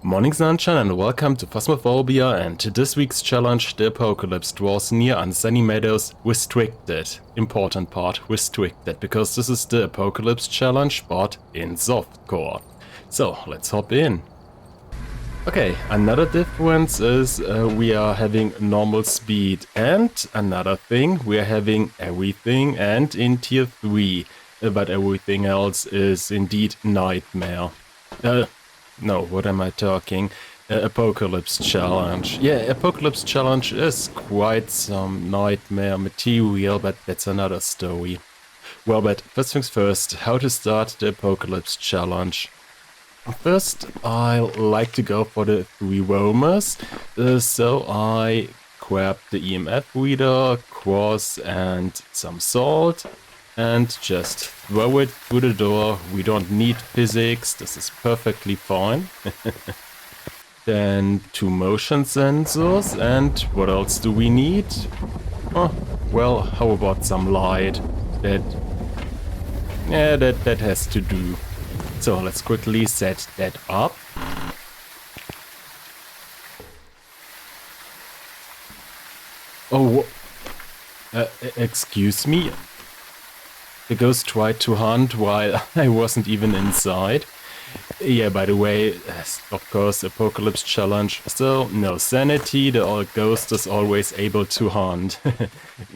Morning Sunshine and welcome to Phasmophobia, and to this week's challenge, the apocalypse draws near on Sunny Meadows Restricted. Important part, restricted, because this is the apocalypse challenge but in softcore. So let's hop in. Okay, another difference is we are having normal speed, and another thing, we are having everything and in tier 3, but everything else is indeed nightmare. No, what am I talking? Apocalypse Challenge. Yeah, Apocalypse Challenge is quite some nightmare material, but that's another story. Well, but first things first, how to start the Apocalypse Challenge. First, I like to go for the 3 roamers, so I grab the EMF reader, cross and some salt, and just throw it through the door. We don't need physics, this is perfectly fine. Then 2 motion sensors, and what else do we need? Oh, well, how about some light? That has to do. So let's quickly set that up. Oh, excuse me? The ghost tried to hunt while I wasn't even inside. Yeah, by the way, of course, Apocalypse Challenge, so no sanity, the old ghost is always able to hunt.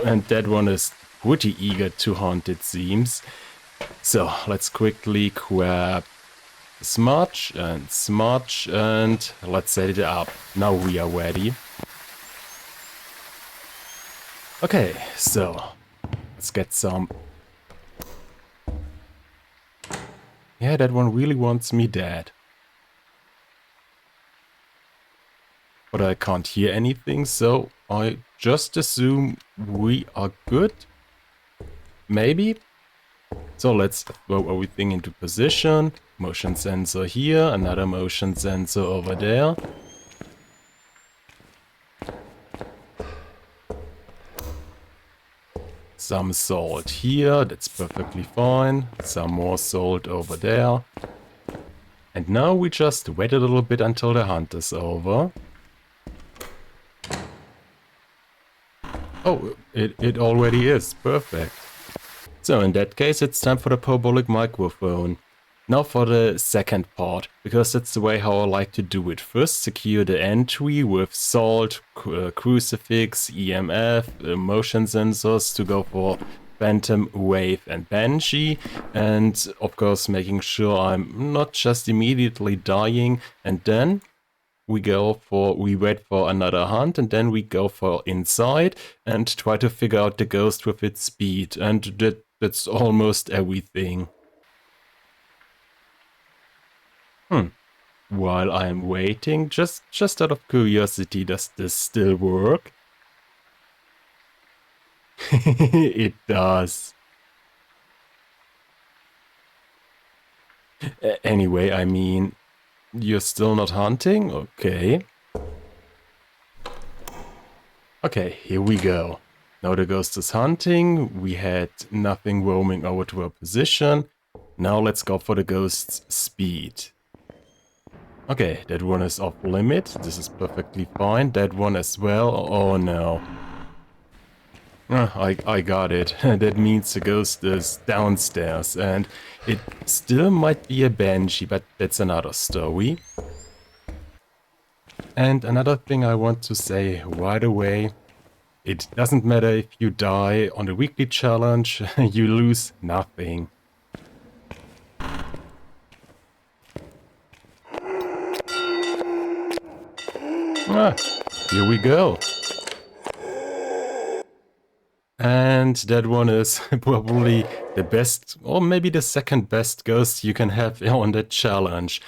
And that one is pretty eager to hunt, it seems. So, let's quickly grab smudge, and let's set it up. Now we are ready. Okay, so, let's get some... Yeah, that one really wants me dead. But I can't hear anything, so I just assume we are good. Maybe? So let's throw everything into position. Motion sensor here, another motion sensor over there. Some salt here, that's perfectly fine. Some more salt over there. And now we just wait a little bit until the hunt is over. Oh, it already is. Perfect. So in that case, it's time for the parabolic microphone. Now for the second part, because that's the way how I like to do it. First, secure the entry with salt, crucifix, EMF, motion sensors to go for phantom, wave and banshee. And of course making sure I'm not just immediately dying. And then we wait for another hunt, and then we go for inside and try to figure out the ghost with its speed. And that's almost everything. While I'm waiting, just out of curiosity, does this still work? It does. Anyway, I mean, you're still not hunting? Okay. Okay, here we go. Now the ghost is hunting. We had nothing roaming over to our position. Now let's go for the ghost's speed. Okay, that one is off limit. This is perfectly fine. That one as well. Oh no. I got it. That means the ghost is downstairs, and it still might be a banshee, but that's another story. And another thing I want to say right away. It doesn't matter if you die on the weekly challenge, you lose nothing. Here we go. And that one is probably the best, or maybe the second best ghost you can have on that challenge.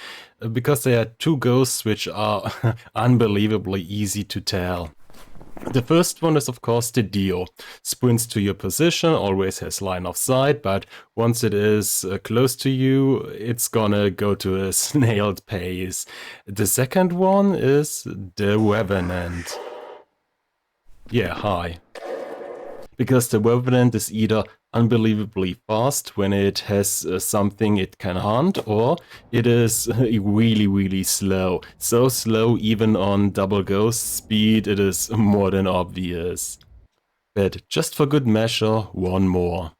Because there are 2 ghosts which are unbelievably easy to tell. The first one is of course the Dio. Sprints to your position, always has line of sight, but once it is close to you, it's gonna go to a snail's pace. The second one is the Revenant. Yeah, hi. because the Revenant is either unbelievably fast when it has something it can hunt, or it is really, really slow. So slow even on double ghost speed, it is more than obvious. But just for good measure, one more.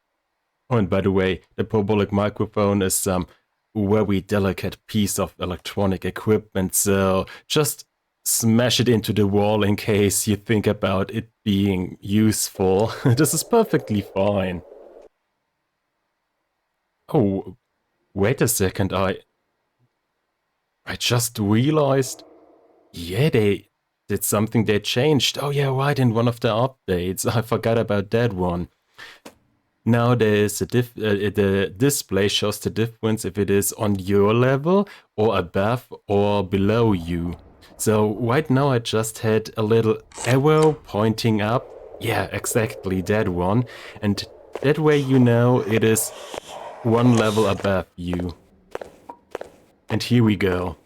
Oh, and by the way, the parabolic microphone is some very delicate piece of electronic equipment, so just smash it into the wall in case you think about it being useful. This is perfectly fine. Oh, wait a second, I just realized, yeah, they did something they changed. Oh yeah, right, in one of the updates. I forgot about that one. Now there's the display shows the difference if it is on your level or above or below you. So right now I just had a little arrow pointing up. Yeah, exactly that one. And that way you know it is one level above you. And here we go.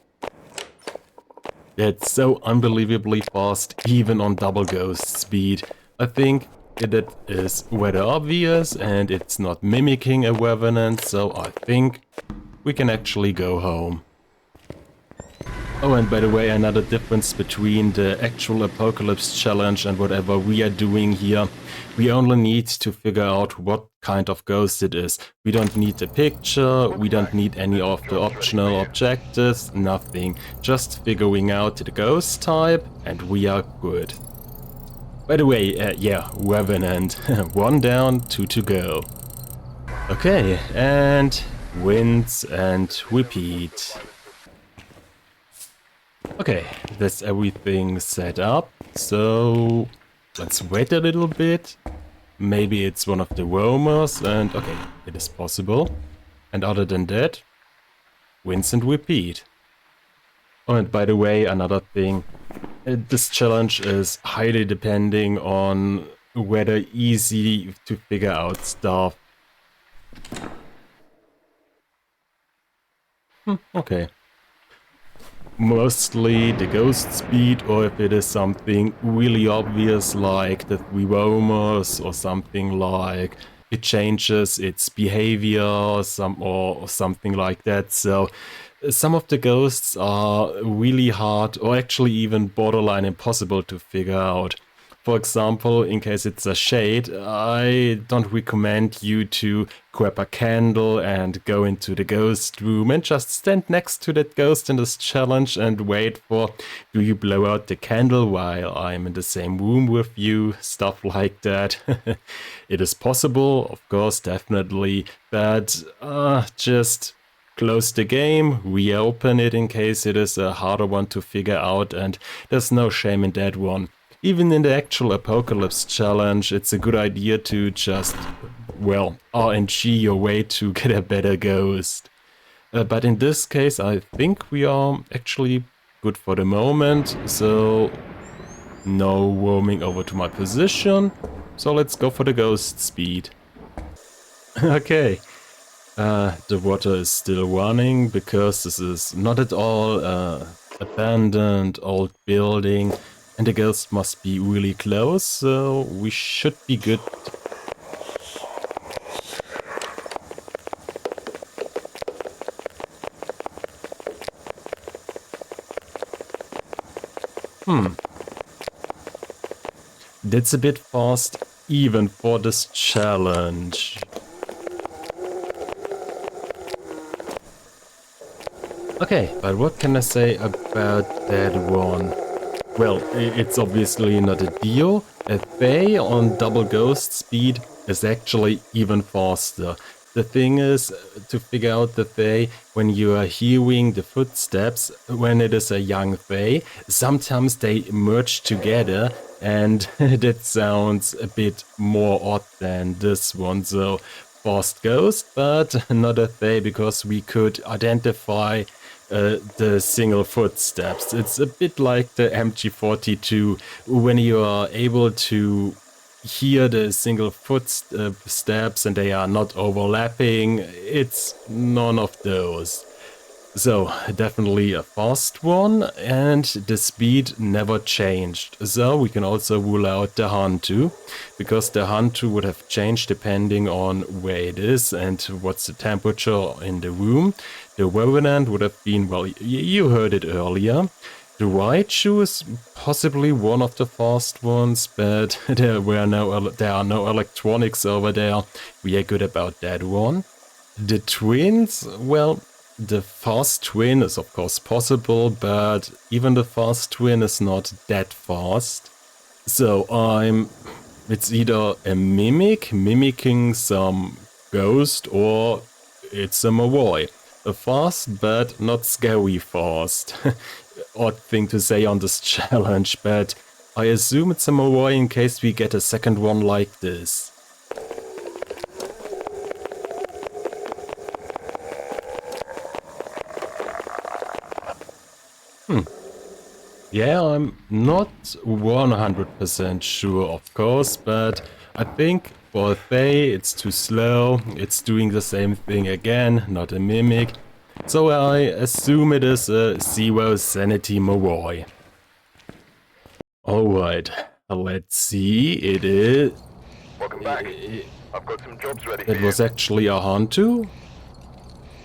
That's so unbelievably fast, even on double ghost speed. I think that is rather obvious and it's not mimicking a Revenant, so I think we can actually go home. Oh, and by the way, another difference between the actual Apocalypse challenge and whatever we are doing here. We only need to figure out what kind of ghost it is. We don't need a picture, we don't need any of the optional objectives, nothing. Just figuring out the ghost type and we are good. By the way, yeah, Revenant. 1 down, 2 to go. Okay, and rinse and repeat. Okay, that's everything set up, so let's wait a little bit. Maybe it's one of the roamers, and okay, it is possible. And other than that, rinse and repeat. Oh, and by the way, another thing, this challenge is highly depending on whether easy to figure out stuff. Okay. Mostly the ghost speed, or if it is something really obvious like the three roamers, or something like it changes its behavior or something like that. So some of the ghosts are really hard or actually even borderline impossible to figure out. For example, in case it's a shade, I don't recommend you to grab a candle and go into the ghost room and just stand next to that ghost in this challenge and wait for, do you blow out the candle while I'm in the same room with you, stuff like that. It is possible, of course, definitely, but just close the game, reopen it in case it is a harder one to figure out, and there's no shame in that one. Even in the actual Apocalypse challenge, it's a good idea to just, well, RNG your way to get a better ghost. But in this case, I think we are actually good for the moment, so no roaming over to my position. So let's go for the ghost speed. Okay. The water is still running because this is not at all abandoned old building. And the ghost must be really close, so we should be good. That's a bit fast, even for this challenge. Okay, but what can I say about that one? Well, it's obviously not a deal. A Fae on double ghost speed is actually even faster. The thing is to figure out the Fae when you are hearing the footsteps when it is a young Fae. Sometimes they merge together and that sounds a bit more odd than this one. So fast ghost, but not a Fae because we could identify the single footsteps. It's a bit like the MG42 when you are able to hear the single footsteps and they are not overlapping. It's none of those. So, definitely a fast one, and the speed never changed. So, we can also rule out the Hantu, because the Hantu would have changed depending on where it is and what's the temperature in the room. The Revenant would have been, well, you heard it earlier. The Raichu is possibly one of the fast ones, but there are no electronics over there. We are good about that one. The twins, well, the fast twin is of course possible, but even the fast twin is not that fast. So it's either a mimic, mimicking some ghost, or it's a Moroi. A fast, but not scary fast. Odd thing to say on this challenge, but I assume it's a Moroi in case we get a second one like this. Yeah, I'm not 100% sure, of course, but I think for a Fae it's too slow, it's doing the same thing again, not a mimic. So I assume it is a Zero Sanity Moroi. Alright, let's see, it is... Welcome back. I've got some jobs ready for It you. was actually a Hantu?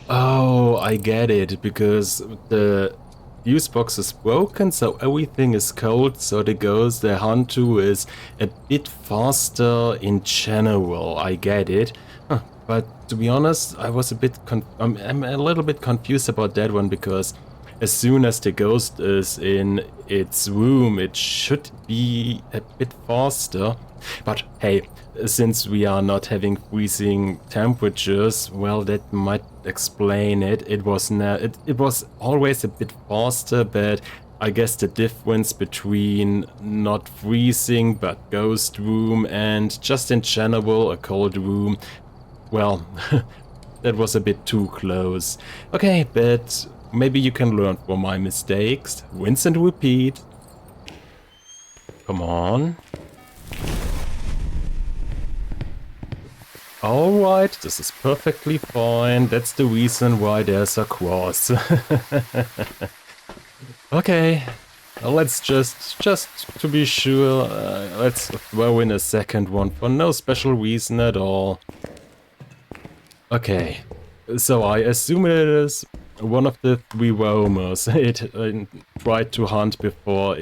Oh, I get it, because the fuse box is broken, so everything is cold, so the Hantu is a bit faster in general, I get it. Huh. But to be honest, I was a bit I'm a little bit confused about that one, because as soon as the ghost is in its room, it should be a bit faster. But hey, since we are not having freezing temperatures, well, that might explain it. It was always a bit faster, but I guess the difference between not freezing but ghost room and just in general a cold room, well, that was a bit too close. Okay, but maybe you can learn from my mistakes. Rinse and repeat. Come on. Alright, this is perfectly fine. That's the reason why there's a cross. Okay, let's just to be sure, let's throw in a second one for no special reason at all. Okay, so I assume it is one of the three roamers. It tried to hunt before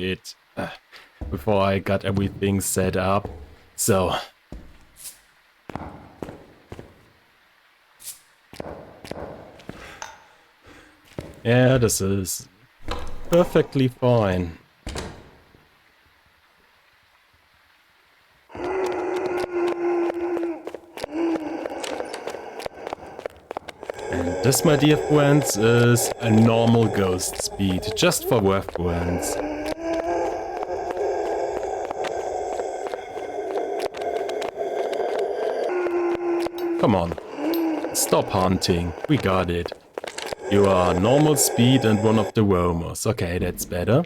I got everything set up. So... yeah, this is perfectly fine. And this, my dear friends, is a normal ghost speed, just for reference. Come on, stop hunting, we got it. You are normal speed and one of the roamers. Okay, that's better.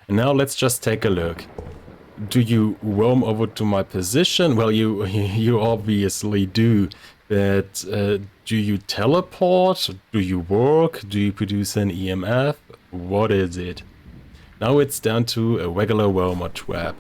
And now let's just take a look. Do you roam over to my position? Well, you obviously do. But do you teleport? Do you work? Do you produce an EMF? What is it? Now it's down to a regular roamer trap.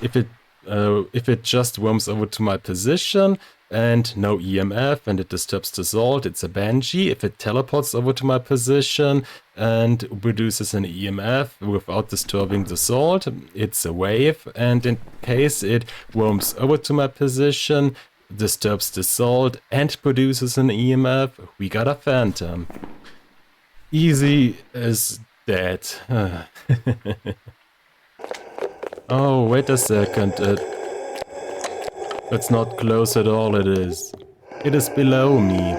If it just roams over to my position and no EMF and it disturbs the salt, it's a Banshee. If it teleports over to my position and produces an EMF without disturbing the salt, it's a Wave. And in case it roams over to my position, disturbs the salt and produces an EMF, we got a Phantom. Easy as that. Oh, wait a second. That's not close at all, it is. It is below me.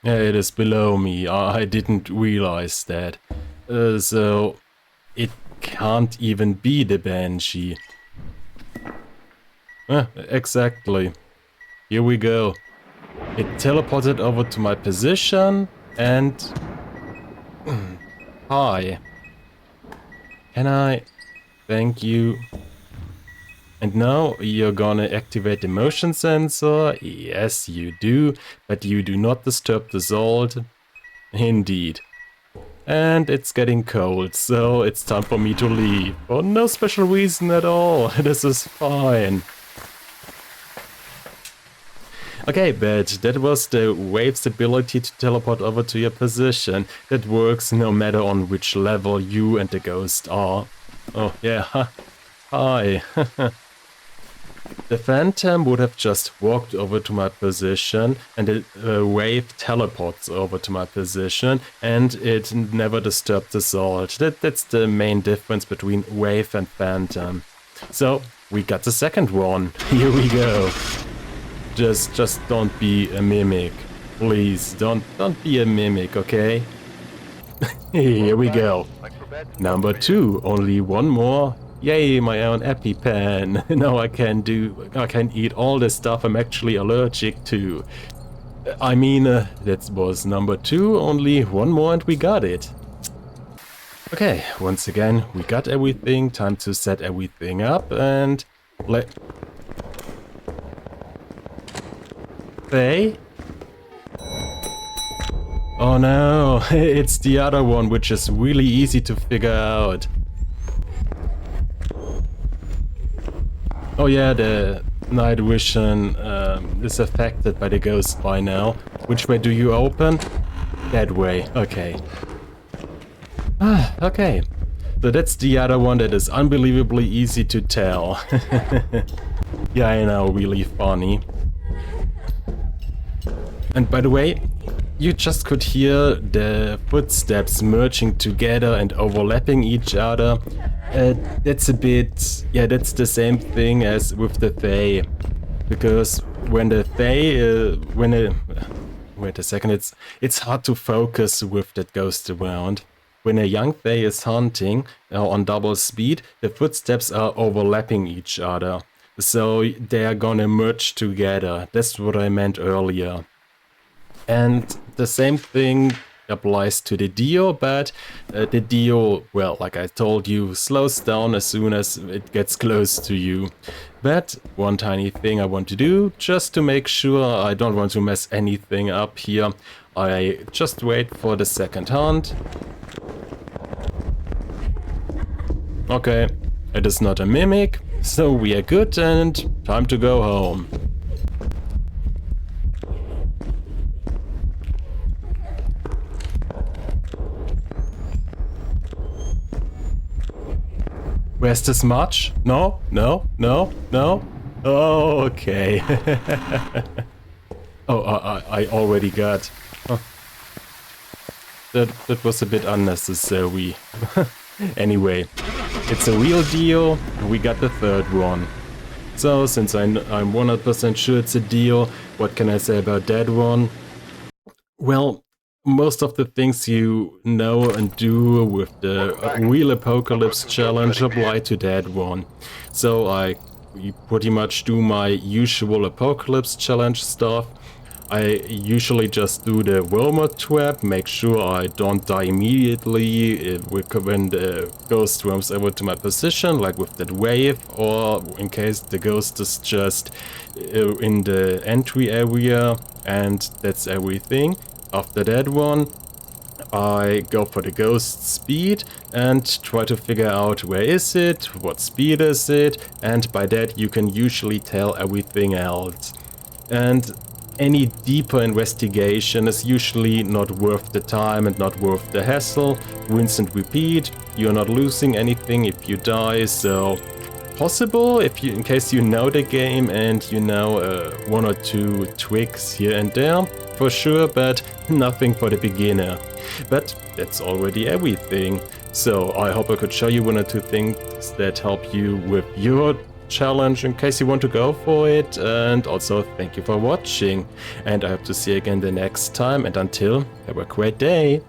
Yeah, it is below me. I didn't realize that. So, it can't even be the Banshee. Exactly. Here we go. It teleported over to my position and... Hi. Can I... Thank you. And now you're gonna activate the motion sensor. Yes, you do, but you do not disturb the salt. Indeed. And it's getting cold, so it's time for me to leave. For no special reason at all. This is fine. Okay, but that was the wave's ability to teleport over to your position. That works no matter on which level you and the ghost are. Oh yeah, hi. The phantom would have just walked over to my position and the wave teleports over to my position and it never disturbed the salt. That's the main difference between wave and phantom. So we got the second one. Here we go. Just don't be a mimic. Please, don't be a mimic, okay? Here we go. Number 2, only one more. Yay, my own EpiPen. Now I can eat all the stuff I'm actually allergic to. I mean, that was number 2, only one more and we got it. Okay, once again, we got everything, time to set everything up and Hey? Oh no, it's the other one, which is really easy to figure out. Oh yeah, the night vision is affected by the ghost by now. Which way do you open? That way, okay. Okay. So that's the other one that is unbelievably easy to tell. Yeah, I know, really funny. And by the way, you just could hear the footsteps merging together and overlapping each other. That's a bit... yeah, that's the same thing as with the Fae. Because when the Fae... wait a second, it's hard to focus with that ghost around. When a young Fae is hunting on double speed, the footsteps are overlapping each other. So they are gonna merge together. That's what I meant earlier. And the same thing applies to the Dio, but the Dio, well, like I told you, slows down as soon as it gets close to you. But one tiny thing I want to do, just to make sure I don't want to mess anything up here, I just wait for the second hunt. Okay, it is not a mimic, so we are good and time to go home. Where's the smudge? No, no, no, no. Oh, okay. Oh, I already got. Oh. That was a bit unnecessary. Anyway, it's a real deal. We got the third one. So, since I'm 100% sure it's a deal, what can I say about that one? Well, most of the things you know and do with the Real Apocalypse Challenge apply to that one. So I pretty much do my usual Apocalypse Challenge stuff. I usually just do the Wilmot trap, make sure I don't die immediately when the ghost roams over to my position, like with that wave, or in case the ghost is just in the entry area, and that's everything. After that one, I go for the ghost speed and try to figure out where is it, what speed is it, and by that you can usually tell everything else. And any deeper investigation is usually not worth the time and not worth the hassle. Rinse and repeat, you're not losing anything if you die, so possible if you, in case you know the game and you know one or two tricks here and there, for sure, but nothing for the beginner. But that's already everything. So I hope I could show you one or two things that help you with your challenge in case you want to go for it. And also thank you for watching. And I hope to see you again the next time. And until, have a great day.